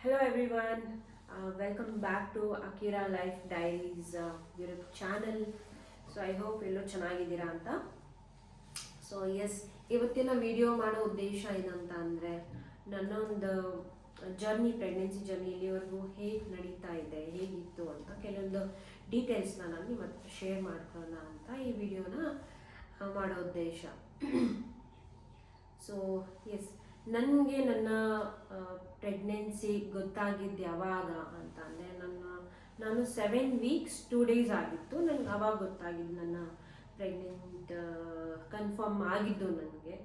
Hello everyone, welcome back to Akira Life Diaries YouTube channel. So I hope ಎಲ್ಲರೂ ಚೆನ್ನಾಗಿದ್ದೀರಾ ಅಂತ. So S, ಇವತ್ತಿನ video ಮಾಡೋ ಉದ್ದೇಶ ಏನಂತ ಅಂದರೆ ನನ್ನ ಒಂದು ಪ್ರೆಗ್ನೆನ್ಸಿ ಜರ್ನಿ ಇಲ್ಲಿವರೆಗೂ ಹೇಗೆ ನಡೀತಾ ಇದೆ, ಹೇಗಿತ್ತು ಅಂತ ಕೆಲವೊಂದು ಡೀಟೇಲ್ಸ್ನ ನಾನು ಇವತ್ತು ಶೇರ್ ಮಾಡ್ಕೊಳ್ಳೋಣ ಅಂತ ಈ ವಿಡಿಯೋನ ಮಾಡೋ ಉದ್ದೇಶ. ಸೊ ಎಸ್, ನನಗೆ ನನ್ನ ಪ್ರೆಗ್ನೆನ್ಸಿ ಗೊತ್ತಾಗಿದ್ದು ಯಾವಾಗ ಅಂತ ಅಂದರೆ ನಾನು 7 weeks 2 days ಆಗಿತ್ತು ನನಗೆ ಅವಾಗ ಗೊತ್ತಾಗಿದ್ದು ನನ್ನ ಪ್ರೆಗ್ನೆಂಟ್ ಕನ್ಫರ್ಮ್ ಆಗಿದ್ದು ನನಗೆ.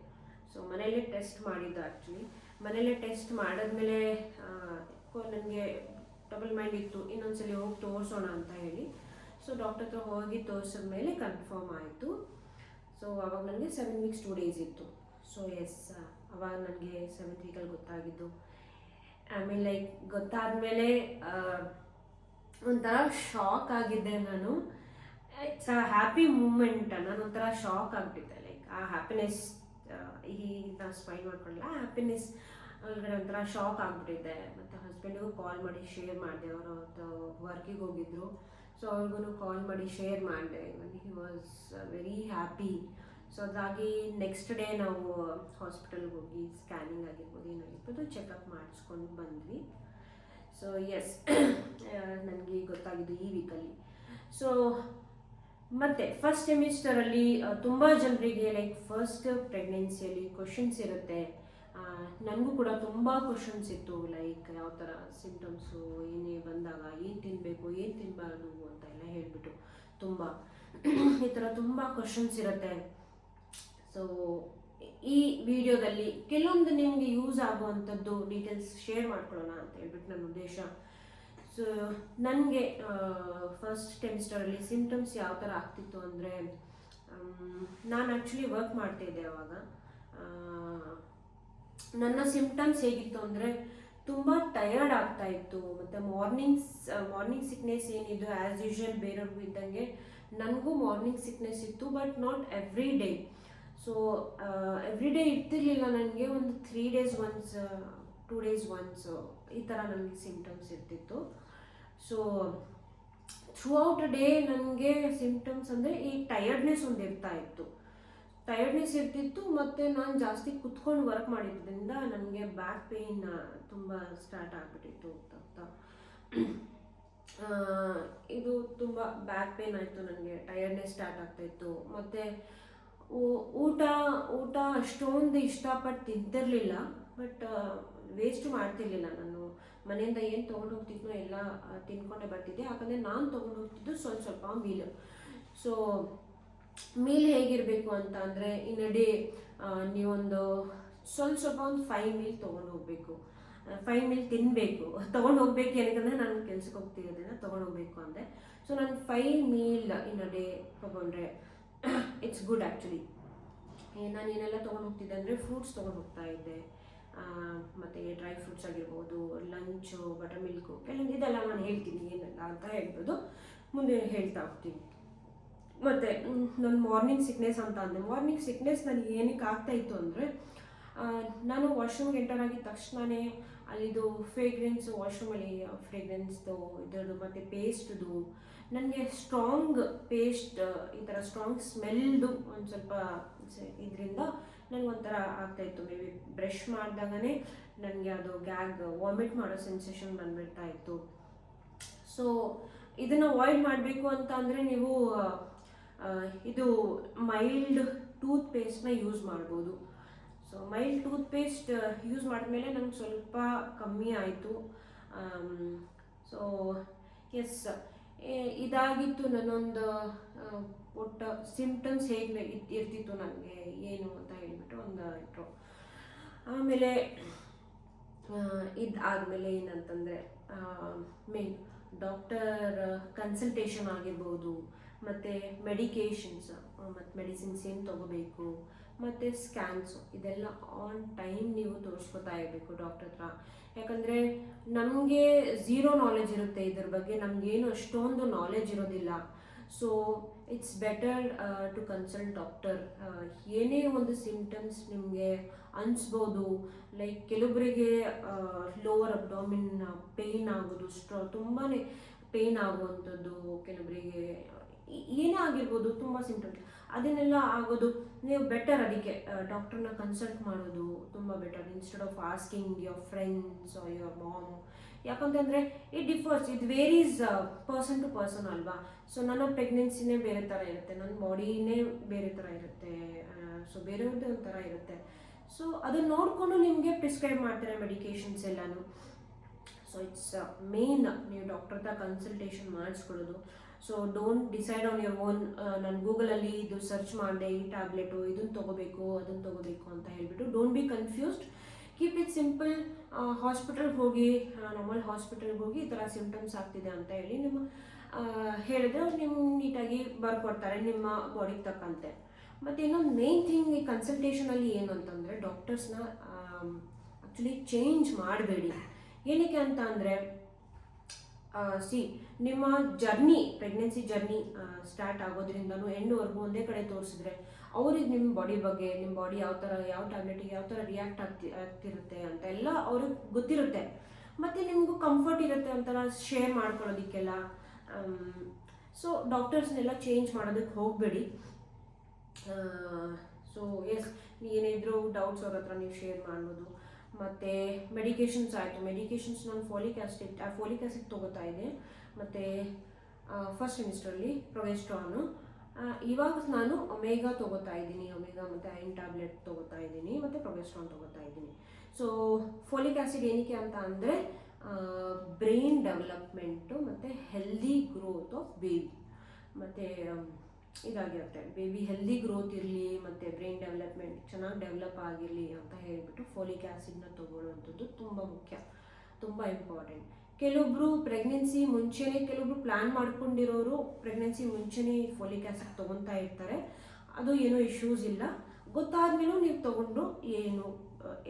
ಸೊ ಮನೇಲೇ ಟೆಸ್ಟ್ ಮಾಡಿದ್ದು, ಆ್ಯಕ್ಚುಲಿ ಮನೇಲೇ ಟೆಸ್ಟ್ ಮಾಡಿದ್ಮೇಲೆ ನನಗೆ ಡಬಲ್ ಮೈಂಡ್ ಇತ್ತು, ಇನ್ನೊಂದ್ಸಲಿ ಹೋಗಿ ತೋರಿಸೋಣ ಅಂತ ಹೇಳಿ. ಸೊ ಡಾಕ್ಟರ್ ಹತ್ರ ಹೋಗಿ ತೋರಿಸಿದ್ಮೇಲೆ ಕನ್ಫರ್ಮ್ ಆಯಿತು. ಸೊ ಅವಾಗ ನನಗೆ 7 weeks 2 days ಇತ್ತು. ಸೊ ಎಸ್, ಅವಾಗ ನನಗೆ 7th ವೀಕಲ್ಲಿ ಗೊತ್ತಾಗಿದ್ದು. ಆಮೇಲೆ ಲೈಕ್ ಗೊತ್ತಾದಮೇಲೆ ಒಂಥರ ಶಾಕ್ ಆಗಿದ್ದೆ ನಾನು. It's a happy moment. ನಾನು ಒಂಥರ ಶಾಕ್ ಆಗಿಬಿಟ್ಟಿದ್ದೆ. ಲೈಕ್ ಆ ಹ್ಯಾಪಿನೆಸ್ ನಾವು ಸ್ಮೈಲ್ ಮಾಡ್ಕೊಳ್ಳಲ್ಲ, ಆ ಹ್ಯಾಪಿನೆಸ್ ಒಳಗಡೆ ಒಂಥರ ಶಾಕ್ ಆಗಿಬಿಟ್ಟಿದ್ದೆ. ಮತ್ತು ಹಸ್ಬೆಂಡಿಗೂ ಕಾಲ್ ಮಾಡಿ ಶೇರ್ ಮಾಡಿದೆ. ಅವರು ವರ್ಕಿಗೆ ಹೋಗಿದ್ರು. ಸೊ ಅವ್ರಿಗೂ ಕಾಲ್ ಮಾಡಿ ಶೇರ್ ಮಾಡಿದೆ. He was very happy. So ಅದಾಗಿ ನೆಕ್ಸ್ಟ್ ಡೇ ನಾವು ಹಾಸ್ಪಿಟಲ್ಗೆ ಹೋಗಿ ಸ್ಕ್ಯಾನಿಂಗ್ ಆಗಿರ್ಬೋದು, ಏನಾಗಿರ್ಬೋದು, ಚೆಕಪ್ ಮಾಡಿಸ್ಕೊಂಡು ಬಂದ್ವಿ. ಸೊ ಎಸ್, ನನಗೆ ಗೊತ್ತಾಗಿದ್ದು ಈ ವೀಕಲ್ಲಿ. ಸೊ ಮತ್ತು ಫಸ್ಟ್ ಸೆಮಿಸ್ಟರಲ್ಲಿ ತುಂಬ ಜನರಿಗೆ ಲೈಕ್ ಫಸ್ಟ್ ಪ್ರೆಗ್ನೆನ್ಸಿಯಲ್ಲಿ ಕ್ವಶನ್ಸ್ ಇರುತ್ತೆ. ನನಗೂ ಕೂಡ ತುಂಬ ಕ್ವಶನ್ಸ್ ಇತ್ತು. ಲೈಕ್ ಯಾವ ಥರ ಸಿಂಟಮ್ಸು, ಏನೇ ಬಂದಾಗ ಏನು ತಿನ್ನಬೇಕು, ಏನು ತಿನ್ನಬಾರ್ದು ಅಂತ ಎಲ್ಲ ಹೇಳಿಬಿಟ್ಟು ತುಂಬ ಈ ಥರ ತುಂಬ ಕ್ವಶನ್ಸ್ ಇರುತ್ತೆ. ಸೊ ಈ ವಿಡಿಯೋದಲ್ಲಿ ಕೆಲವೊಂದು ನಿಮಗೆ ಯೂಸ್ ಆಗುವಂಥದ್ದು ಡೀಟೇಲ್ಸ್ ಶೇರ್ ಮಾಡ್ಕೊಳ್ಳೋಣ ಅಂತ ಹೇಳ್ಬಿಟ್ಟು ನನ್ನ ಉದ್ದೇಶ. ಸೊ ನನಗೆ ಫಸ್ಟ್ ಸೆಮಿಸ್ಟರಲ್ಲಿ ಸಿಂಪ್ಟಮ್ಸ್ ಯಾವ ಥರ ಆಗ್ತಿತ್ತು ಅಂದರೆ, ನಾನು ಆ್ಯಕ್ಚುಲಿ ವರ್ಕ್ ಮಾಡ್ತಾಯಿದ್ದೆ ಅವಾಗ. ನನ್ನ ಸಿಂಪ್ಟಮ್ಸ್ ಹೇಗಿತ್ತು ಅಂದರೆ ತುಂಬ ಟಯರ್ಡ್ ಆಗ್ತಾಯಿತ್ತು. ಮತ್ತು ಮಾರ್ನಿಂಗ್ ಸಿಕ್ನೆಸ್ ಏನಿದು ಆ್ಯಸ್ ಯೂಶುವಲ್ ಬೇರೆಯವ್ರಿಗೂ ಇದ್ದಂಗೆ ನನಗೂ ಮಾರ್ನಿಂಗ್ ಸಿಕ್ನೆಸ್ ಇತ್ತು, but not every day. So every day ಇರ್ತಿರ್ಲಿಲ್ಲ ನನಗೆ. ಒಂದು 3 days once 2 days once ಈ ಥರ ನನಗೆ ಸಿಂಪ್ಟಮ್ಸ್ ಇರ್ತಿತ್ತು. ಸೊ ಥ್ರೂ ಔಟ್ ಡೇ ನನಗೆ ಸಿಂಪ್ಟಮ್ಸ್ ಅಂದರೆ ಈ ಟಯರ್ಡ್ನೆಸ್ ಒಂದು ಟಯರ್ಡ್ನೆಸ್ ಇರ್ತಿತ್ತು. ಮತ್ತು ನಾನು ಜಾಸ್ತಿ ಕುತ್ಕೊಂಡು ವರ್ಕ್ ಮಾಡಿದ್ದರಿಂದ ನನಗೆ ಬ್ಯಾಕ್ ಪೇಯ್ನ್ ತುಂಬ ಸ್ಟಾರ್ಟ್ ಆಗಿಬಿಟ್ಟಿತ್ತು. ಇದು ತುಂಬ ಬ್ಯಾಕ್ ಪೇಯ್ನ್ ಆಯಿತು ನನಗೆ, ಟಯರ್ಡ್ನೆಸ್ ಸ್ಟಾರ್ಟ್ ಆಗ್ತಾಯಿತ್ತು. ಮತ್ತು ಊಟ ಅಷ್ಟೊಂದು ಇಷ್ಟಪಟ್ಟು ತಿಂತಿರಲಿಲ್ಲ, ಬಟ್ ವೇಸ್ಟ್ ಮಾಡ್ತಿರ್ಲಿಲ್ಲ. ನಾನು ಮನೆಯಿಂದ ಏನು ತೊಗೊಂಡು ಹೋಗ್ತಿದ್ನೋ ಎಲ್ಲ ತಿನ್ಕೊಂಡೇ ಬರ್ತಿದ್ದೆ. ಯಾಕಂದರೆ ನಾನು ತೊಗೊಂಡು ಹೋಗ್ತಿದ್ದು ಸ್ವಲ್ಪ ಮೀಲು. ಸೊ ಮೀಲ್ ಹೇಗಿರಬೇಕು ಅಂತ ಅಂದರೆ, ಇನ್ ಅ ಡೇ ನೀವೊಂದು ಸ್ವಲ್ಪ ಒಂದು 5 meal ತೊಗೊಂಡು ಹೋಗಬೇಕು. 5 meal ತಿನ್ನಬೇಕು, ತೊಗೊಂಡು ಹೋಗ್ಬೇಕು. ಏನಕ್ಕಂದರೆ ನಾನು ಕೆಲ್ಸಕ್ಕೆ ಹೋಗ್ತಿರೋದನ್ನ ತೊಗೊಂಡು ಹೋಗ್ಬೇಕು ಅಂದೆ. ಸೊ ನಾನು 5 meal ಇನ್ ಅ ಡೇ ತೊಗೊಂಡ್ರೆ ಇಟ್ಸ್ ಗುಡ್ ಆ್ಯಕ್ಚುಲಿ. ನಾನು ಏನೆಲ್ಲ ತೊಗೊಂಡು ಹೋಗ್ತಿದ್ದೆ ಅಂದರೆ ಫ್ರೂಟ್ಸ್ ತೊಗೊಂಡು ಹೋಗ್ತಾ ಇದ್ದೆ, ಮತ್ತು ಡ್ರೈ ಫ್ರೂಟ್ಸ್ ಆಗಿರ್ಬೋದು, ಲಂಚು, ಬಟರ್ ಮಿಲ್ಕು, ಕೆಲವೊಂದು ಇದೆಲ್ಲ ನಾನು ಹೇಳ್ತೀನಿ ಏನೆಲ್ಲ ಅಂತ ಹೇಳ್ಬೋದು, ಮುಂದೆ ಹೇಳ್ತಾ ಹೋಗ್ತೀನಿ. ಮತ್ತು ನನ್ನ ಮಾರ್ನಿಂಗ್ ಸಿಕ್ನೆಸ್ ಅಂತ ಅಂದೆ. ಮಾರ್ನಿಂಗ್ ಸಿಕ್ನೆಸ್ ನನಗೆ ಏನಕ್ಕೆ ಆಗ್ತಾಯಿತ್ತು ಅಂದರೆ, ನಾನು ವಾಶ್ರೂಮ್ಗೆ ಎಂಟರ್ ಆಗಿದ ತಕ್ಷಣವೇ ಅಲ್ಲಿದು ಫ್ರೇಗ್ರೆನ್ಸು, ವಾಶ್ರೂಮಲ್ಲಿ ಫ್ರೇಗ್ರೆನ್ಸ್ದು ಇದರದ್ದು ಮತ್ತು ಪೇಸ್ಟ್ದು, ನನಗೆ ಸ್ಟ್ರಾಂಗ್ ಪೇಸ್ಟ್, ಈ ಥರ ಸ್ಟ್ರಾಂಗ್ ಸ್ಮೆಲ್ದು ಒಂದು ಸ್ವಲ್ಪ ಇದರಿಂದ ನನಗೊಂಥರ ಆಗ್ತಾಯಿತ್ತು. ಮೇ ಬಿ ಬ್ರಷ್ ಮಾಡಿದಾಗನೇ ನನಗೆ ಅದು ವಾಮಿಟ್ ಮಾಡೋ ಸೆನ್ಸೇಷನ್ ಬಂದುಬಿಡ್ತಾ ಇತ್ತು. ಸೊ ಇದನ್ನು ಅವಾಯ್ಡ್ ಮಾಡಬೇಕು ಅಂತ ಅಂದರೆ ನೀವು ಇದು ಮೈಲ್ಡ್ ಟೂತ್ ಪೇಸ್ಟ್ನ ಯೂಸ್ ಮಾಡ್ಬೋದು. So mild tooth paste use ಮಾಡಿದ್ಮೇಲೆ ನಂಗೆ ಸ್ವಲ್ಪ ಕಮ್ಮಿ ಆಯಿತು. ಸೊ ಎಸ್, ಇದಾಗಿತ್ತು ನನ್ನೊಂದು ಒಟ್ಟು ಸಿಂಪ್ಟಮ್ಸ್ ಹೇಗೆ ಇರ್ತಿತ್ತು ನನಗೆ ಏನು ಅಂತ ಹೇಳ್ಬಿಟ್ಟು ಒಂದು ಇಂಟ್ರೋ. ಆಮೇಲೆ ಇದಾದಮೇಲೆ ಏನಂತಂದರೆ, ಮೇನ್ ಡಾಕ್ಟರ್ ಕನ್ಸಲ್ಟೇಷನ್ ಆಗಿರ್ಬೋದು, ಮತ್ತು ಮೆಡಿಕೇಷನ್ಸ್ ಮತ್ತು ಮೆಡಿಸಿನ್ಸ್ ಏನು ತೊಗೋಬೇಕು, ಮತ್ತು ಸ್ಕ್ಯಾನ್ಸು, ಇದೆಲ್ಲ ಆನ್ ಟೈಮ್ ನೀವು ತೋರಿಸ್ಕೊತಾ ಇರಬೇಕು ಡಾಕ್ಟರ್ ಹತ್ರ. ಯಾಕಂದರೆ ನಮಗೆ ಝೀರೋ ನಾಲೆಜ್ ಇರುತ್ತೆ ಇದ್ರ ಬಗ್ಗೆ, ನಮಗೇನು ಅಷ್ಟೊಂದು ನಾಲೆಜ್ ಇರೋದಿಲ್ಲ. So it's better to consult doctor. ಏನೇ ಒಂದು ಸಿಂಪ್ಟಮ್ಸ್ ನಿಮಗೆ ಅನಿಸ್ಬೋದು, ಲೈಕ್ ಕೆಲವೊಬ್ಬರಿಗೆ ಲೋವರ್ ಅಬ್ಡಾಮಿನ್ ಪೇಯ್ನ್ ಆಗೋದು, ತುಂಬಾ ಪೇಯ್ನ್ ಆಗುವಂಥದ್ದು, ಕೆಲವರಿಗೆ ಏನೇ ಆಗಿರ್ಬೋದು, ತುಂಬ ಸಿಂಪ್ಟಮ್ಸ್ ಅದನ್ನೆಲ್ಲ ಆಗೋದು. ನೀವು ಬೆಟರ್ ಅದಕ್ಕೆ ಡಾಕ್ಟರ್ನ ಕನ್ಸಲ್ಟ್ ಮಾಡೋದು ತುಂಬ better, instead of asking your friends or your mom. ಯಾಕಂತಂದರೆ it differs, it varies person to person ಅಲ್ವಾ. ಸೊ ನನ್ನ ಪ್ರೆಗ್ನೆನ್ಸಿನೇ ಬೇರೆ ಥರ ಇರುತ್ತೆ, ನನ್ನ ಬಾಡಿನೇ ಬೇರೆ ಥರ ಇರುತ್ತೆ, ಸೊ ಬೇರೆಯವ್ರದ್ದೇ ಒಂಥರ ಇರುತ್ತೆ. ಸೊ ಅದನ್ನು ನೋಡಿಕೊಂಡು ನಿಮಗೆ ಪ್ರಿಸ್ಕ್ರೈಬ್ ಮಾಡ್ತಾರೆ ಮೆಡಿಕೇಶನ್ಸ್ ಎಲ್ಲನೂ. ಸೊ ಇಟ್ಸ್ ಮೇನ್ ನೀವು ಡಾಕ್ಟರ್ ಹತ್ರ ಕನ್ಸಲ್ಟೇಷನ್ ಮಾಡಿಸ್ಕೊಳ್ಳೋದು. So don't decide on your own. ನಾನು ಗೂಗಲಲ್ಲಿ ಇದು ಸರ್ಚ್ ಮಾಡಿದೆ, ಈ ಟ್ಯಾಬ್ಲೆಟು ಇದನ್ನು ತೊಗೋಬೇಕು ಅದನ್ನು ತೊಗೋಬೇಕು ಅಂತ ಹೇಳಿಬಿಟ್ಟು don't be confused. Keep it simple. ಹಾಸ್ಪಿಟಲ್ಗೆ ಹೋಗಿ, ನಾರ್ಮಲ್ ಹಾಸ್ಪಿಟಲ್ಗೆ ಹೋಗಿ ಈ ಥರ ಸಿಂಪ್ಟಮ್ಸ್ ಆಗ್ತಿದೆ ಅಂತ ಹೇಳಿ ನಿಮ್ಮ ಹೇಳಿದ್ರೆ ಅವ್ರು ನಿಮ್ಗೆ ನೀಟಾಗಿ ಬರ್ಕೊಡ್ತಾರೆ ನಿಮ್ಮ ಬಾಡಿಗೆ ತಕ್ಕಂತೆ. ಮತ್ತು ಇನ್ನೊಂದು ಮೇನ್ ಥಿಂಗ್ ಈ ಕನ್ಸಲ್ಟೇಷನಲ್ಲಿ ಏನು ಅಂತಂದರೆ, ಡಾಕ್ಟರ್ಸ್ನ ಆ್ಯಕ್ಚುಲಿ ಚೇಂಜ್ ಮಾಡಬೇಡಿ. ಏನಕ್ಕೆ ಅಂತ ಅಂದರೆ, ನಿಮ್ಮ ಜರ್ನಿ, ಪ್ರೆಗ್ನೆನ್ಸಿ ಜರ್ನಿ ಸ್ಟಾರ್ಟ್ ಆಗೋದ್ರಿಂದನೂ ಎಂಡ್ವರೆಗೂ ಒಂದೇ ಕಡೆ ತೋರಿಸಿದ್ರೆ ಅವ್ರಿಗೆ ನಿಮ್ಮ ಬಾಡಿ ಬಗ್ಗೆ, ನಿಮ್ಮ ಬಾಡಿ ಯಾವ ಥರ, ಯಾವ ಟ್ಯಾಬ್ಲೆಟಿಗೆ ಯಾವ ಥರ ರಿಯಾಕ್ಟ್ ಆಗ್ತಿರುತ್ತೆ ಅಂತ ಎಲ್ಲ ಅವ್ರಿಗೆ ಗೊತ್ತಿರುತ್ತೆ. ಮತ್ತು ನಿಮಗೂ ಕಂಫರ್ಟ್ ಇರುತ್ತೆ ಒಂಥರ ಶೇರ್ ಮಾಡ್ಕೊಳ್ಳೋದಕ್ಕೆಲ್ಲ. ಸೊ ಡಾಕ್ಟರ್ಸ್ನೆಲ್ಲ ಚೇಂಜ್ ಮಾಡೋದಕ್ಕೆ ಹೋಗಬೇಡಿ. ಸೊ ಎಸ್, ಏನಿದ್ರು ಡೌಟ್ಸ್ ಅವ್ರ ಹತ್ರ ನೀವು ಶೇರ್ ಮಾಡ್ಬೋದು. ಮತ್ತು ಮೆಡಿಕೇಷನ್ಸ್ ಆಯಿತು. ಮೆಡಿಕೇಷನ್ಸ್ ನಾನು ಫೋಲಿಕ್ ಆ್ಯಸಿಡ್ ತೊಗೋತಾ ಇದ್ದೆ, ಮತ್ತು ಫಸ್ಟ್ ಸೆಮಿಸ್ಟ್ರಲ್ಲಿ ಪ್ರೊಗೆಸ್ಟ್ರಾನು. ಇವಾಗ ನಾನು ಒಮೆಗಾ ತೊಗೋತಾ ಇದ್ದೀನಿ, ಒಮೆಗಾ ಮತ್ತು ಐನ್ ಟ್ಯಾಬ್ಲೆಟ್ ತೊಗೋತಾ ಇದ್ದೀನಿ, ಮತ್ತು ಪ್ರೊಗೆಸ್ಟ್ರಾನ್ ತೊಗೋತಾ ಇದ್ದೀನಿ. ಸೊ ಫೋಲಿಕ್ ಆ್ಯಸಿಡ್ ಏನಕ್ಕೆ ಅಂತ ಅಂದರೆ ಬ್ರೈನ್ ಡೆವಲಪ್ಮೆಂಟು ಮತ್ತು ಹೆಲ್ದಿ ಗ್ರೋತ್ ಆಫ್ ಬೇಬಿ, ಮತ್ತು ಇದಾಗಿರುತ್ತೆ, ಬೇಬಿ ಹೆಲ್ದಿ ಗ್ರೋತ್ ಇರಲಿ ಮತ್ತು ಬ್ರೈನ್ ಡೆವಲಪ್ಮೆಂಟ್ ಚೆನ್ನಾಗಿ ಡೆವಲಪ್ ಆಗಿರಲಿ ಅಂತ ಹೇಳಿಬಿಟ್ಟು ಫೋಲಿಕ್ ಆ್ಯಸಿಡ್ನ ತೊಗೊಳ್ಳೋವಂಥದ್ದು ತುಂಬ ಮುಖ್ಯ, ತುಂಬ ಇಂಪಾರ್ಟೆಂಟ್. ಕೆಲವೊಬ್ಬರು ಪ್ರೆಗ್ನೆನ್ಸಿ ಮುಂಚೆನೇ, ಕೆಲವೊಬ್ರು ಪ್ಲ್ಯಾನ್ ಮಾಡ್ಕೊಂಡಿರೋರು ಪ್ರೆಗ್ನೆನ್ಸಿ ಮುಂಚೆನೇ ಫೋಲಿಕ್ ಆ್ಯಸಿಡ್ ತೊಗೊತಾ ಇರ್ತಾರೆ. ಅದು ಏನೂ ಇಶ್ಯೂಸ್ ಇಲ್ಲ. ಗೊತ್ತಾದ್ಮೇಲೂ ನೀವು ತೊಗೊಂಡು ಏನು,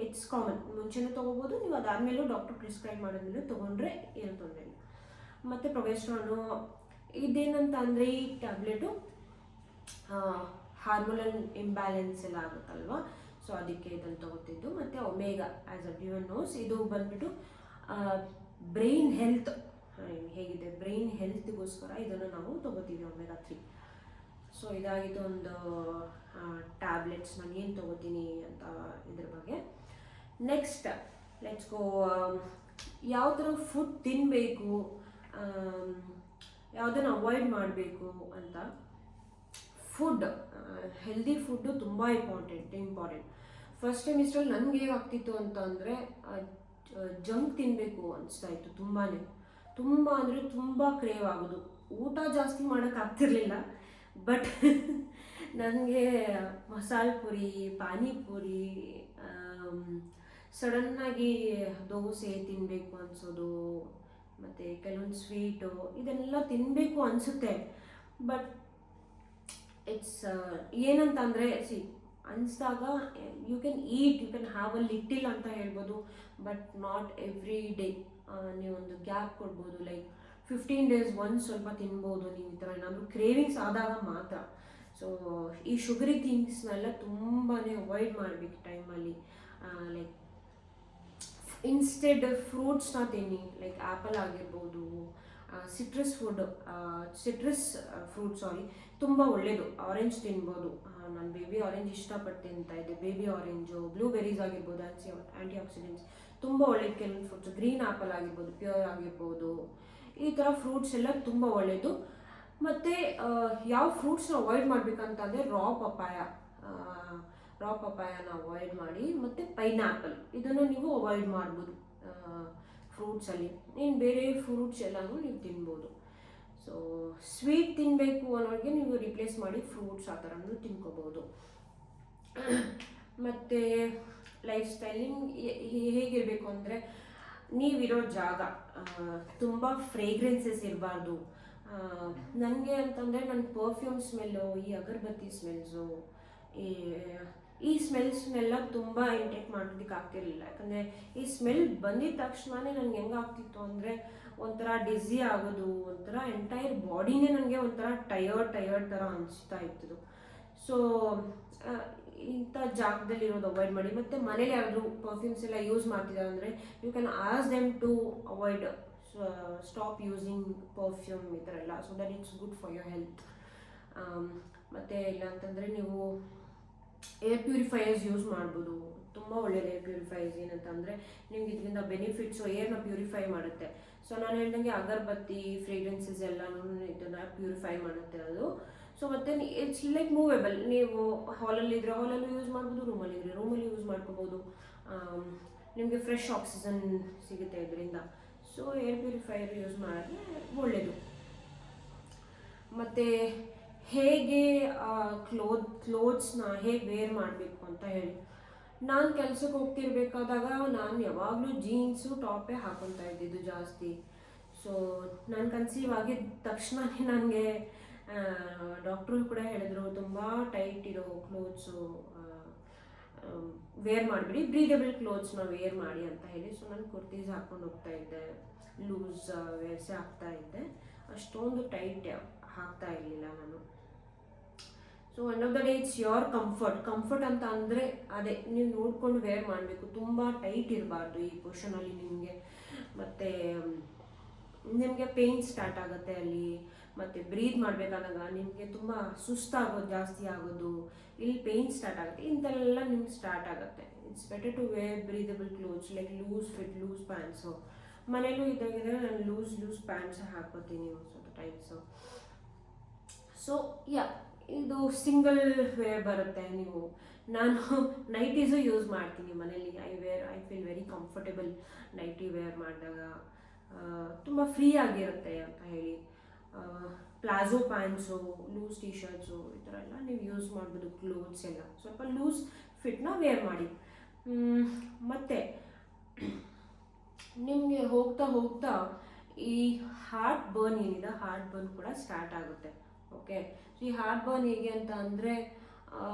ಇಟ್ಸ್ ಕಾಮನ್, ಮುಂಚೆನೇ ತೊಗೋಬೋದು ನೀವು, ಅದಾದಮೇಲೂ ಡಾಕ್ಟರ್ ಪ್ರಿಸ್ಕ್ರೈಬ್ ಮಾಡಿದ್ಮೇಲೆ ತೊಗೊಂಡ್ರೆ ಏನು ತೊಂದರೆ ಇಲ್ಲ. ಮತ್ತು ಪ್ರೊಗೆಸ್ಟ್ರಾನು ಇದೇನಂತ ಅಂದರೆ, ಈ ಟ್ಯಾಬ್ಲೆಟು ಹಾರ್ಮೋನಲ್ ಇಂಬ್ಯಾಲೆನ್ಸ್ ಎಲ್ಲ ಆಗುತ್ತಲ್ವ, ಸೊ ಅದಕ್ಕೆ ಇದನ್ನು ತೊಗೋತಿದ್ದು. ಮತ್ತು omega as a given knows, ಇದು ಬಂದುಬಿಟ್ಟು ಬ್ರೈನ್ ಹೆಲ್ತ್ ಹೇಗಿದೆ, ಬ್ರೈನ್ ಹೆಲ್ತ್ಗೋಸ್ಕರ ಇದನ್ನು ನಾವು ತೊಗೋತೀವಿ, ಒಮೆಗಾ 3. ಸೊ ಇದಾಗಿದ್ದು ಒಂದು ಟ್ಯಾಬ್ಲೆಟ್ಸ್ ನಾನು ಏನು ತೊಗೋತೀನಿ ಅಂತ ಇದ್ರ ಬಗ್ಗೆ. ನೆಕ್ಸ್ಟ್ ಲೆಟ್ಸ್ ಗೋ, ಯಾವ ಥರ ಫುಡ್ ತಿನ್ನಬೇಕು, ಯಾವುದನ್ನು ಅವಾಯ್ಡ್ ಮಾಡಬೇಕು ಅಂತ. ಫುಡ್, ಹೆಲ್ದಿ ಫುಡ್ಡು ತುಂಬ ಇಂಪಾರ್ಟೆಂಟ್. ಫಸ್ಟ್ ಸೆಮಿಸ್ಟ್ರಲ್ಲಿ ನನಗೆ ಹೇಗಾಗ್ತಿತ್ತು ಅಂತ ಅಂದರೆ, ಜಂಕ್ ತಿನ್ನಬೇಕು ಅನಿಸ್ತಾ ಇತ್ತು, ತುಂಬ ಅಂದರೆ ತುಂಬ ಕ್ರೇವ್ ಆಗೋದು. ಊಟ ಜಾಸ್ತಿ ಮಾಡೋಕ್ಕಾಗ್ತಿರ್ಲಿಲ್ಲ, ಬಟ್ ನನಗೆ ಮಸಾಲೆ ಪುರಿ, ಪಾನಿಪುರಿ, ಸಡನ್ನಾಗಿ ದೋಸೆ ತಿನ್ನಬೇಕು ಅನಿಸೋದು, ಮತ್ತು ಕೆಲವೊಂದು ಸ್ವೀಟು ಇದೆಲ್ಲ ತಿನ್ನಬೇಕು ಅನಿಸುತ್ತೆ. ಬಟ್ ಇಟ್ಸ್ ಏನಂತ ಅಂದರೆ, ಅನಿಸಿದಾಗ you can eat, you can have a little ಅಂತ ಹೇಳ್ಬೋದು, ಬಟ್ ನಾಟ್ ಎವ್ರಿ ಡೇ. ನೀವೊಂದು ಗ್ಯಾಪ್ ಕೊಡ್ಬೋದು, ಲೈಕ್ 15 days ಒನ್ಸ್ ಸ್ವಲ್ಪ ತಿನ್ಬೋದು ನೀವು, ಈ ಥರ ಏನಾದರೂ ಕ್ರೇವಿಂಗ್ಸ್ ಆದಾಗ ಮಾತ್ರ. ಸೊ ಈ ಶುಗರಿ ಥಿಂಗ್ಸ್ನೆಲ್ಲ ತುಂಬಾ ಅವಾಯ್ಡ್ ಮಾಡಬೇಕು ಟೈಮಲ್ಲಿ. ಲೈಕ್ ಇನ್ಸ್ಟೆಡ್ ಫ್ರೂಟ್ಸ್ನ ತಿನ್ನಿ, ಲೈಕ್ ಆ್ಯಪಲ್ ಆಗಿರ್ಬೋದು, ಸಿಟ್ರಸ್ ಫ್ರೂಟ್ ತುಂಬ ಒಳ್ಳೆಯದು. ಆರೆಂಜ್ ತಿನ್ಬೋದು. ನಾನು ಬೇಬಿ ಆರೆಂಜ್ ಇಷ್ಟಪಟ್ಟು ತಿಂತಾ ಇದ್ದೆ. ಬೇಬಿ ಆರೆಂಜು, ಬ್ಲೂಬೆರೀಸ್ ಆಗಿರ್ಬೋದು, ಆ್ಯಂಟಿ ಆಕ್ಸಿಡೆಂಟ್ಸ್ ತುಂಬ ಒಳ್ಳೇದು. ಕೆಲವೊಂದು ಫ್ರೂಟ್ಸ್, ಗ್ರೀನ್ ಆ್ಯಪಲ್ ಆಗಿರ್ಬೋದು, ಪ್ಯೂರ್ ಆಗಿರ್ಬೋದು, ಈ ಥರ ಫ್ರೂಟ್ಸ್ ಎಲ್ಲ ತುಂಬ ಒಳ್ಳೆಯದು. ಮತ್ತು ಯಾವ ಫ್ರೂಟ್ಸ್ನ ಅವಾಯ್ಡ್ ಮಾಡಬೇಕಂತಂದರೆ, ರಾ ಪಪಾಯನ ಅವಾಯ್ಡ್ ಮಾಡಿ, ಮತ್ತು ಪೈನಾಪಲ್ ಇದನ್ನು ನೀವು ಅವಾಯ್ಡ್ ಮಾಡ್ಬೋದು ಫ್ರೂಟ್ಸಲ್ಲಿ. ಇನ್ನು ಬೇರೆ ಫ್ರೂಟ್ಸ್ ಎಲ್ಲನೂ ನೀವು ತಿನ್ಬೋದು. ಸೊ ಸ್ವೀಟ್ ತಿನ್ನಬೇಕು ಅನ್ನೋರಿಗೆ ನೀವು ರಿಪ್ಲೇಸ್ ಮಾಡಿ ಫ್ರೂಟ್ಸ್ ಆ ಥರನೂ ತಿನ್ಕೋಬೋದು. ಮತ್ತು ಲೈಫ್ ಸ್ಟೈಲಿಂಗ್ ಹೇಗಿರಬೇಕು ಅಂದರೆ, ನೀವಿರೋ ಜಾಗ ತುಂಬ ಫ್ರೇಗ್ರೆನ್ಸಸ್ ಇರಬಾರ್ದು. ನನಗೆ ಅಂತಂದರೆ ನನ್ನ ಪರ್ಫ್ಯೂಮ್ ಸ್ಮೆಲ್ಲು, ಈ ಅಗರಬತ್ತಿ ಸ್ಮೆಲ್ಸು, ಈ ಈ ಸ್ಮೆಲ್ಸ್ನೆಲ್ಲ ತುಂಬ ಇಂಟೇಕ್ ಮಾಡೋದಕ್ಕೆ ಆಗ್ತಿರ್ಲಿಲ್ಲ. ಯಾಕಂದರೆ ಈ ಸ್ಮೆಲ್ ಬಂದಿದ ತಕ್ಷಣವೇ ನನಗೆ ಹೆಂಗಾಗ್ತಿತ್ತು ಅಂದರೆ ಒಂಥರ ಡಿಝಿ ಆಗೋದು, ಒಂಥರ ಎಂಟೈರ್ ಬಾಡಿನೇ ನನಗೆ ಒಂಥರ ಟಯರ್ಡ್ ಥರ ಅನಿಸ್ತಾ ಇತ್ತು. ಸೊ ಇಂಥ ಜಾಗದಲ್ಲಿ ಇರೋದು ಅವಾಯ್ಡ್ ಮಾಡಿ. ಮತ್ತು ಮನೇಲಿ ಯಾರಾದರೂ ಪರ್ಫ್ಯೂಮ್ಸ್ ಎಲ್ಲ ಯೂಸ್ ಮಾಡ್ತಿದ್ದಾರೆ ಅಂದರೆ you can ask them to avoid, stop using perfume ಈ ಥರ ಎಲ್ಲ, so that it's good for your health. ಮತ್ತು ಇಲ್ಲ ಅಂತಂದರೆ ನೀವು ಏರ್ ಪ್ಯೂರಿಫೈಯರ್ಸ್ ಯೂಸ್ ಮಾಡ್ಬೋದು. ತುಂಬ ಒಳ್ಳೆಯದು ಏರ್ ಪ್ಯೂರಿಫೈಯರ್ಸ್. ಏನಂತಂದರೆ ನಿಮ್ಗೆ ಇದರಿಂದ ಬೆನಿಫಿಟ್ಸು, ಏರ್ನ ಪ್ಯೂರಿಫೈ ಮಾಡುತ್ತೆ. ಸೊ ನಾನು ಹೇಳ್ದಂಗೆ ಅಗರಬತ್ತಿ, ಫ್ರೇಗ್ರೆನ್ಸಸ್ ಎಲ್ಲನೂ ಇದನ್ನು ಪ್ಯೂರಿಫೈ ಮಾಡುತ್ತೆ ಅದು. ಸೊ ಮತ್ತು ಇಟ್ಸ್ ಲೈಕ್ ಮೂವೇಬಲ್. ನೀವು ಹಾಲಲ್ಲಿದ್ದರೆ ಹಾಲಲ್ಲೂ ಯೂಸ್ ಮಾಡ್ಬೋದು, ರೂಮಲ್ಲಿದ್ದರೆ ರೂಮಲ್ಲಿ ಯೂಸ್ ಮಾಡ್ಕೋಬೋದು. ನಿಮಗೆ ಫ್ರೆಶ್ ಆಕ್ಸಿಜನ್ ಸಿಗುತ್ತೆ ಇದರಿಂದ. ಸೊ ಏರ್ ಪ್ಯೂರಿಫೈಯರ್ ಯೂಸ್ ಮಾಡಿದ್ರೆ ಒಳ್ಳೆಯದು. ಮತ್ತು ಹೇಗೆ ಕ್ಲೋತ್ಸ್ನ ಹೇಗೆ ವೇರ್ ಮಾಡಬೇಕು ಅಂತ ಹೇಳಿ. ನಾನು ಕೆಲಸಕ್ಕೆ ಹೋಗ್ತಿರ್ಬೇಕಾದಾಗ ನಾನು ಯಾವಾಗಲೂ ಜೀನ್ಸು ಟಾಪೇ ಹಾಕೊತಾ ಇದ್ದಿದ್ದು ಜಾಸ್ತಿ. ಸೊ ನಾನು ಕನ್ಸೀವ್ ಆಗಿದ ತಕ್ಷಣವೇ ನನಗೆ ಡಾಕ್ಟ್ರು ಕೂಡ ಹೇಳಿದ್ರು, ತುಂಬ ಟೈಟ್ ಇರೋ ಕ್ಲೋತ್ಸು ವೇರ್ ಮಾಡಿಬಿಡಿ, ಬ್ರೀದಬಲ್ ಕ್ಲೋತ್ಸ್ನ ವೇರ್ ಮಾಡಿ ಅಂತ ಹೇಳಿ. ಸೊ ನಾನು ಕುರ್ತೀಸ್ ಹಾಕ್ಕೊಂಡು ಹೋಗ್ತಾ ಇದ್ದೆ, ಲೂಸ್ ವೇರ್ಸೇ ಹಾಕ್ತಾ ಇದ್ದೆ, ಅಷ್ಟೊಂದು ಟೈಟ್ ಹಾಕ್ತಾ ಇರಲಿಲ್ಲ ನಾನು. So end of the day it's your comfort ಅಂತ ಅಂದರೆ ಅದೇ ನೀವು ನೋಡ್ಕೊಂಡು ವೇರ್ ಮಾಡಬೇಕು. ತುಂಬ ಟೈಟ್ ಇರಬಾರ್ದು ಈ ಪೊಸಿಷನಲ್ಲಿ ನಿಮಗೆ. ಮತ್ತು ನಿಮಗೆ ಪೇಯ್ನ್ ಸ್ಟಾರ್ಟ್ ಆಗುತ್ತೆ ಅಲ್ಲಿ. ಮತ್ತು ಬ್ರೀತ್ ಮಾಡಬೇಕಾದಾಗ ನಿಮಗೆ ತುಂಬ ಸುಸ್ತಾಗೋದು ಜಾಸ್ತಿ ಆಗೋದು, ಇಲ್ಲಿ ಪೇಯ್ನ್ ಸ್ಟಾರ್ಟ್ ಆಗುತ್ತೆ, ಇಂಥೆಲ್ಲ ನಿಮ್ಗೆ ಸ್ಟಾರ್ಟ್ ಆಗುತ್ತೆ. It's better to wear breathable clothes like loose fit, loose pants. ಮನೇಲೂ ಇದ್ದಾಗಿದ್ರೆ ನಾನು ಲೂಸ್ ಪ್ಯಾಂಟ್ಸ್ ಹಾಕೋತೀನಿ ಸ್ವಲ್ಪ ಟೈಮ್ಸು. ಸೊ ಇದು ಸಿಂಗಲ್ ವೇರ್ ಬರುತ್ತೆ. ನಾನು ನೈಟೀಸು ಯೂಸ್ ಮಾಡ್ತೀನಿ ಮನೇಲಿ. I feel very comfortable nighty wear ಮಾಡಿದಾಗ, ತುಂಬ ಫ್ರೀ ಆಗಿರುತ್ತೆ ಅಂತ ಹೇಳಿ. Palazzo pants, loose T shirts ಈ ಥರ ಎಲ್ಲ ನೀವು ಯೂಸ್ ಮಾಡ್ಬೋದು. ಕ್ಲೋತ್ಸ್ ಎಲ್ಲ ಸ್ವಲ್ಪ ಲೂಸ್ ಫಿಟ್ನ ವೇರ್ ಮಾಡಿ. ಮತ್ತು ನಿಮಗೆ ಹೋಗ್ತಾ ಈ ಹಾರ್ಟ್ ಬರ್ನ್ ಏನಿದೆ, ಹಾರ್ಟ್ ಬರ್ನ್ ಕೂಡ ಸ್ಟಾರ್ಟ್ ಆಗುತ್ತೆ. ಓಕೆ, ಸೊ ಈ ಹಾರ್ಟ್ ಬರ್ನ್ ಹೇಗೆ ಅಂತ ಅಂದರೆ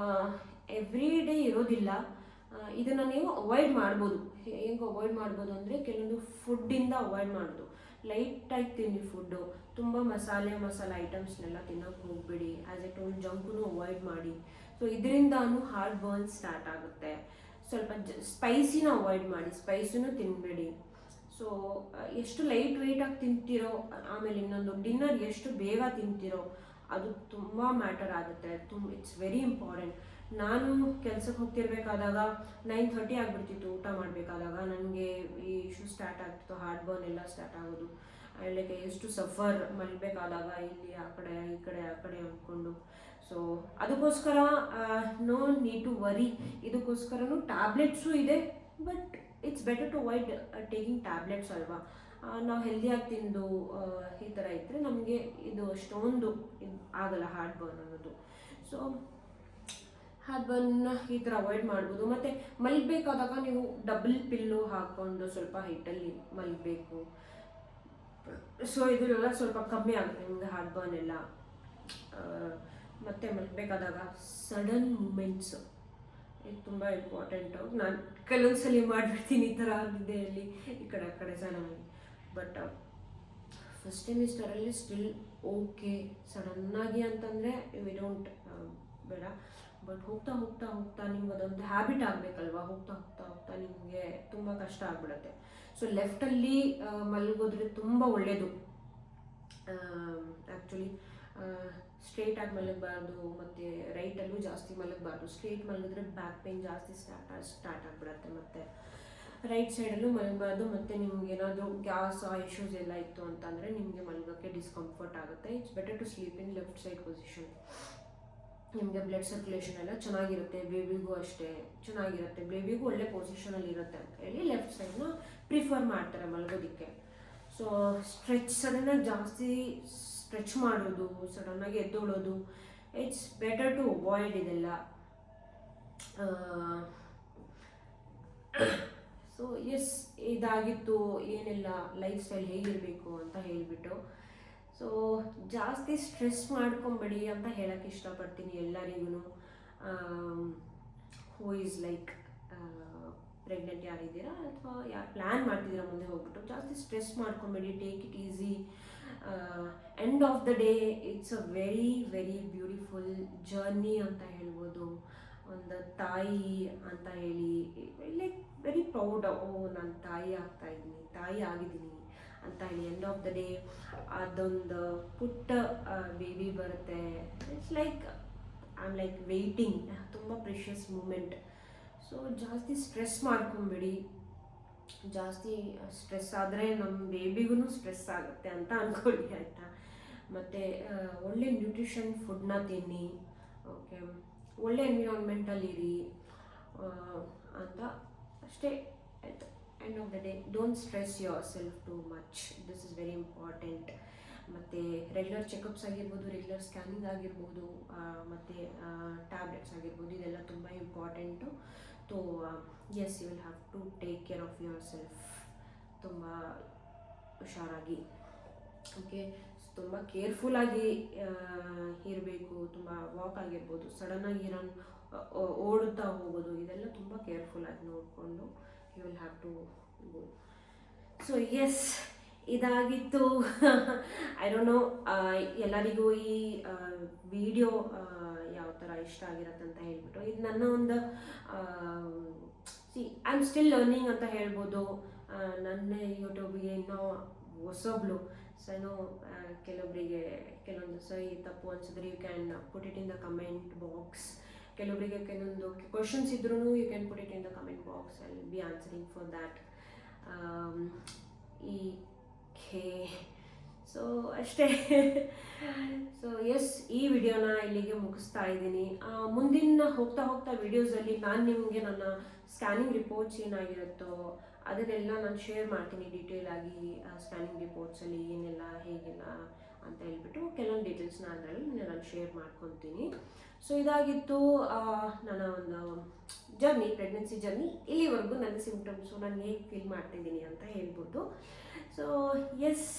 ಎವ್ರಿ ಡೇ ಇರೋದಿಲ್ಲ. ಇದನ್ನು ನೀವು ಅವಾಯ್ಡ್ ಮಾಡ್ಬೋದು. ಹೇಗೆ ಅವಾಯ್ಡ್ ಮಾಡ್ಬೋದು ಅಂದರೆ ಕೆಲವೊಂದು ಫುಡ್ಡಿಂದ ಅವಾಯ್ಡ್ ಮಾಡೋದು. ಲೈಟಾಗಿ ತಿನ್ನಿ ಫುಡ್ಡು, ತುಂಬ ಮಸಾಲೆ ಐಟಮ್ಸ್ನೆಲ್ಲ ತಿನ್ನೋಕೆ ಹೋಗಬೇಡಿ. ಆ್ಯಸ್ ಎ ಟೋಲ್ ಜಂಕನ್ನು ಅವಾಯ್ಡ್ ಮಾಡಿ. ಸೊ ಇದರಿಂದಾನು ಹಾರ್ಟ್ ಬರ್ನ್ ಸ್ಟಾರ್ಟ್ ಆಗುತ್ತೆ. ಸ್ವಲ್ಪ ಸ್ಪೈಸಿನ ಅವಾಯ್ಡ್ ಮಾಡಿ, ಸ್ಪೈಸಿನೂ ತಿನ್ನಬೇಡಿ. ಸೊ ಎಷ್ಟು ಲೈಟ್ ವೆಯ್ಟಾಗಿ ತಿಂತೀರೋ, ಆಮೇಲೆ ಇನ್ನೊಂದು ಡಿನ್ನರ್ ಎಷ್ಟು ಬೇಗ ತಿಂತೀರೋ ಅದು ತುಂಬ ಮ್ಯಾಟರ್ ಆಗುತ್ತೆ. It's very important. ನಾನು ಕೆಲಸಕ್ಕೆ ಹೋಗ್ತಿರ್ಬೇಕಾದಾಗ 9:30 ಆಗಿಬಿಡ್ತಿತ್ತು ಊಟ ಮಾಡಬೇಕಾದಾಗ. ನನಗೆ ಈ ಇಶ್ಯೂ ಸ್ಟಾರ್ಟ್ ಆಗ್ತಿತ್ತು, ಹಾರ್ಟ್ ಬರ್ನ್ ಎಲ್ಲ ಸ್ಟಾರ್ಟ್ ಆಗೋದು. ಲೈಕ್ ಎಷ್ಟು ಸಫರ್ ಮಲಗಬೇಕಾದಾಗ ಇಲ್ಲಿ ಆ ಕಡೆ ಈ ಕಡೆ ಅಂದ್ಕೊಂಡು. ಸೊ ಅದಕ್ಕೋಸ್ಕರ ನೋ ನೀಡ್ ಟು ವರಿ. ಇದಕ್ಕೋಸ್ಕರನೂ ಟ್ಯಾಬ್ಲೆಟ್ಸು ಇದೆ, but it's better to avoid taking tablets ಅಲ್ವಾ. ನಾವು ಹೆಲ್ದಿಯಾಗಿ ತಿಂದು ಈ ಥರ ಇದ್ದರೆ ನಮಗೆ ಇದು ಅಷ್ಟೊಂದು ಆಗಲ್ಲ ಹಾರ್ಟ್ ಬರ್ನ್ ಅನ್ನೋದು. ಸೊ ಹಾರ್ಟ್ ಬರ್ನ್ ಈ ಥರ ಅವಾಯ್ಡ್ ಮಾಡ್ಬೋದು. ಮತ್ತು ಮಲಗಬೇಕಾದಾಗ ನೀವು ಡಬಲ್ ಪಿಲ್ಲೋ ಹಾಕ್ಕೊಂಡು ಸ್ವಲ್ಪ ಹೈಟಲ್ಲಿ ಮಲಗಬೇಕು. ಸೊ ಇದೆಲ್ಲ ಸ್ವಲ್ಪ ಕಮ್ಮಿ ಆಗುತ್ತೆ ನಿಮಗೆ ಹಾರ್ಟ್ ಬರ್ನ್ ಎಲ್ಲ. ಮತ್ತು ಮಲಗಬೇಕಾದಾಗ ಸಡನ್ ಮೂಮೆಂಟ್ಸು ಇದು ತುಂಬ ಇಂಪಾರ್ಟೆಂಟು. ನಾನು ಕೆಲವೊಂದ್ಸಲಿ ಮಾಡಿಬಿಡ್ತೀನಿ ಈ ಥರ ನಿದ್ದೆಯಲ್ಲಿ ಈ ಕಡೆ ಆ ಕಡೆ ಸಡನ್ನಾಗಿ. ಬಟ್ ಫಸ್ಟ್ ಸೆಮಿಸ್ಟರಲ್ಲಿ ಸ್ಟಿಲ್ ಓಕೆ. ಸಡನ್ನಾಗಿ ಅಂತಂದರೆ ವಿ ಡೋಂಟ್ ಬೇಡ. ಬಟ್ ಹೋಗ್ತಾ ನಿಮ್ಗೆ ಅದೊಂದು ಹ್ಯಾಬಿಟ್ ಆಗಬೇಕಲ್ವ. ಹೋಗ್ತಾ ನಿಮಗೆ ತುಂಬ ಕಷ್ಟ ಆಗಿಬಿಡುತ್ತೆ. ಸೊ ಲೆಫ್ಟಲ್ಲಿ ಮಲಗೋದ್ರೆ ತುಂಬ ಒಳ್ಳೆಯದು. ಆ್ಯಕ್ಚುಲಿ ಸ್ಟ್ರೇಟಾಗಿ ಮಲಗಬಾರ್ದು, ಮತ್ತು ರೈಟಲ್ಲೂ ಜಾಸ್ತಿ ಮಲಗಬಾರ್ದು. ಸ್ಟ್ರೇಟ್ ಮಲಗಿದ್ರೆ ಬ್ಯಾಕ್ ಪೇನ್ ಜಾಸ್ತಿ ಸ್ಟಾರ್ಟ್ ಆಗಿಬಿಡುತ್ತೆ. ಮತ್ತು ರೈಟ್ ಸೈಡಲ್ಲೂ ಮಲಗಬಾರ್ದು. ಮತ್ತು ನಿಮ್ಗೆ ಏನಾದರೂ ಗ್ಯಾಸ್ ಇಶ್ಯೂಸ್ ಎಲ್ಲ ಇತ್ತು ಅಂತಂದರೆ ನಿಮಗೆ ಮಲಗೋಕ್ಕೆ ಡಿಸ್ಕಂಫರ್ಟ್ ಆಗುತ್ತೆ. It's better to sleep in left side position. ನಿಮಗೆ ಬ್ಲಡ್ ಸರ್ಕ್ಯುಲೇಷನ್ ಎಲ್ಲ ಚೆನ್ನಾಗಿರುತ್ತೆ. ಬೇಬಿಗೂ ಅಷ್ಟೇ ಚೆನ್ನಾಗಿರುತ್ತೆ. ಬೇಬಿಗೂ ಒಳ್ಳೆ ಪೊಸಿಷನಲ್ಲಿ ಇರುತ್ತೆ ಅಂತ ಹೇಳಿ ಲೆಫ್ಟ್ ಸೈಡ್ನ ಪ್ರಿಫರ್ ಮಾಡ್ತಾರೆ ಮಲಗೋದಕ್ಕೆ. ಸೊ ಸಡನ್ನಾಗಿ ಜಾಸ್ತಿ ಸ್ಟ್ರೆಚ್ ಮಾಡೋದು, ಸಡನ್ನಾಗಿ ಎದ್ದೋಳೋದು, ಇಟ್ಸ್ ಬೆಟರ್ ಟು ಅವಾಯ್ಡ್ ಇದೆಲ್ಲ. ಸೊ ಇದಾಗಿತ್ತು ಏನೆಲ್ಲ ಲೈಫ್ ಸ್ಟೈಲ್ ಹೇಗಿರಬೇಕು ಅಂತ ಹೇಳಿಬಿಟ್ಟು. ಸೊ ಜಾಸ್ತಿ ಸ್ಟ್ರೆಸ್ ಮಾಡ್ಕೊಬೇಡಿ ಅಂತ ಹೇಳೋಕ್ಕೆ ಇಷ್ಟಪಡ್ತೀನಿ ಎಲ್ಲರಿಗೂ. ಹೂ ಈಸ್ ಲೈಕ್ ಪ್ರೆಗ್ನೆಂಟ್ ಯಾರಿದ್ದೀರಾ ಅಥವಾ ಯಾರು ಪ್ಲ್ಯಾನ್ ಮಾಡ್ತಿದ್ದೀರಾ ಮುಂದೆ ಹೋಗ್ಬಿಟ್ಟು ಜಾಸ್ತಿ ಸ್ಟ್ರೆಸ್ ಮಾಡ್ಕೊಂಬೇಡಿ, take it easy. End of the day it's a very very beautiful journey ಅಂತ ಹೇಳ್ಬೋದು. ಒಂದು ತಾಯಿ ಅಂತ ಹೇಳಿ ಲೈಕ್ ವೆರಿ ಪ್ರೌಡ್, ಓ ನಾನು ತಾಯಿ ಆಗ್ತಾ ಇದ್ದೀನಿ, ತಾಯಿ ಆಗಿದ್ದೀನಿ ಅಂತ ಹೇಳಿ. ಎಂಡ್ ಆಫ್ ದ ಡೇ ಅದೊಂದು ಪುಟ್ಟ ಬೇಬಿ ಬರುತ್ತೆ. It's like I am like waiting, ತುಂಬ ಪ್ರೆಷಿಯಸ್ ಮೂಮೆಂಟ್. ಸೊ ಜಾಸ್ತಿ ಸ್ಟ್ರೆಸ್ ಮಾಡ್ಕೊಂಬಿಡಿ. ಜಾಸ್ತಿ ಸ್ಟ್ರೆಸ್ ಆದರೆ ನಮ್ಮ ಬೇಬಿಗೂ ಸ್ಟ್ರೆಸ್ ಆಗುತ್ತೆ ಅಂತ ಅಂದ್ಕೊಳ್ಳಿ, ಆಯಿತಾ. ಮತ್ತು ಒಳ್ಳೆ ನ್ಯೂಟ್ರಿಷನ್ ಫುಡ್ನ ತಿನ್ನಿ, ಓಕೆ, ಒಳ್ಳೆ ಎನ್ವಿರಾನ್ಮೆಂಟಲ್ಲಿರಿ ಅಂತ ಅಷ್ಟೇ. ಆಯಿತು. End of the day don't stress yourself too much, this is very important. ಮತ್ತು ರೆಗ್ಯುಲರ್ ಚೆಕಪ್ಸ್ ಆಗಿರ್ಬೋದು, ರೆಗ್ಯುಲರ್ ಸ್ಕ್ಯಾನಿಂಗ್ ಆಗಿರ್ಬೋದು, ಮತ್ತು ಟ್ಯಾಬ್ಲೆಟ್ಸ್ ಆಗಿರ್ಬೋದು, ಇದೆಲ್ಲ ತುಂಬ important. So yes, you will have to take care of yourself ತುಂಬ ಹುಷಾರಾಗಿ, okay. ತುಂಬ ಕೇರ್ಫುಲ್ಲಾಗಿ ಇರಬೇಕು. ತುಂಬ ವಾಕ್ ಆಗಿರ್ಬೋದು, ಸಡನ್ನಾಗಿ ಓಡುತ್ತಾ ಹೋಗೋದು, ಇದೆಲ್ಲ ತುಂಬ ಕೇರ್ಫುಲ್ಲಾಗಿ ನೋಡಿಕೊಂಡು you will have to go. So yes, ಇದಾಗಿತ್ತು. ಐ ಡೋಂಟ್ ನೋ ಎಲ್ಲರಿಗೂ ಈ ವಿಡಿಯೋ ಯಾವ ಥರ ಇಷ್ಟ ಆಗಿರತ್ತೆ ಅಂತ ಹೇಳ್ಬಿಟ್ಟು. ಇದು ನನ್ನ ಒಂದು ಐ ಆಮ್ ಸ್ಟಿಲ್ ಲರ್ನಿಂಗ್ ಅಂತ ಹೇಳ್ಬೋದು. ನನ್ನ ಯೂಟ್ಯೂಬಿಗೆ ಇನ್ನೂ ಹೊಸಬ್ಳು. ಸೊ ಏನೋ ಕೆಲವೊಬ್ಬರಿಗೆ ಕೆಲವೊಂದು ಸರಿ ತಪ್ಪು ಅನ್ಸಿದ್ರೆ you can put it in the comment box. ಕೆಲವೊಬ್ಬರಿಗೆ ಕೆಲವೊಂದು ಕ್ವಶನ್ಸ್ ಇದ್ರೂ you can put it in the comment box. I will be answering for that. So ಅಷ್ಟೇ. ಸೊ ಎಸ್, ಈ ವಿಡಿಯೋನ ಇಲ್ಲಿಗೆ ಮುಗಿಸ್ತಾ ಇದ್ದೀನಿ. ಮುಂದಿನ ಹೋಗ್ತಾ ವಿಡಿಯೋಸಲ್ಲಿ ನಾನು ನಿಮಗೆ ನನ್ನ ಸ್ಕ್ಯಾನಿಂಗ್ ರಿಪೋರ್ಟ್ಸ್ ಏನಾಗಿರುತ್ತೋ ಅದನ್ನೆಲ್ಲ ನಾನು ಶೇರ್ ಮಾಡ್ತೀನಿ ಡೀಟೇಲ್ ಆಗಿ. ಸ್ಕ್ಯಾನಿಂಗ್ ರಿಪೋರ್ಟ್ಸಲ್ಲಿ ಏನೆಲ್ಲ ಹೇಗೆಲ್ಲ ಅಂತ ಹೇಳ್ಬಿಟ್ಟು ಕೆಲವೊಂದು ಡೀಟೇಲ್ಸ್ನ ಅದರಲ್ಲಿ ನಾನು ಶೇರ್ ಮಾಡ್ಕೊತೀನಿ. ಸೊ ಇದಾಗಿತ್ತು ನನ್ನ ಒಂದು ಜರ್ನಿ, ಪ್ರೆಗ್ನೆನ್ಸಿ ಜರ್ನಿ. ಇಲ್ಲಿವರೆಗೂ ನನ್ನ ಸಿಂಪ್ಟಮ್ಸು ನಾನು ಹೇಗೆ ಫೀಲ್ ಮಾಡ್ತಿದ್ದೀನಿ ಅಂತ ಹೇಳ್ಬೋದು. So yes,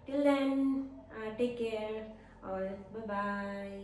till then take care, ಬಾಯ್.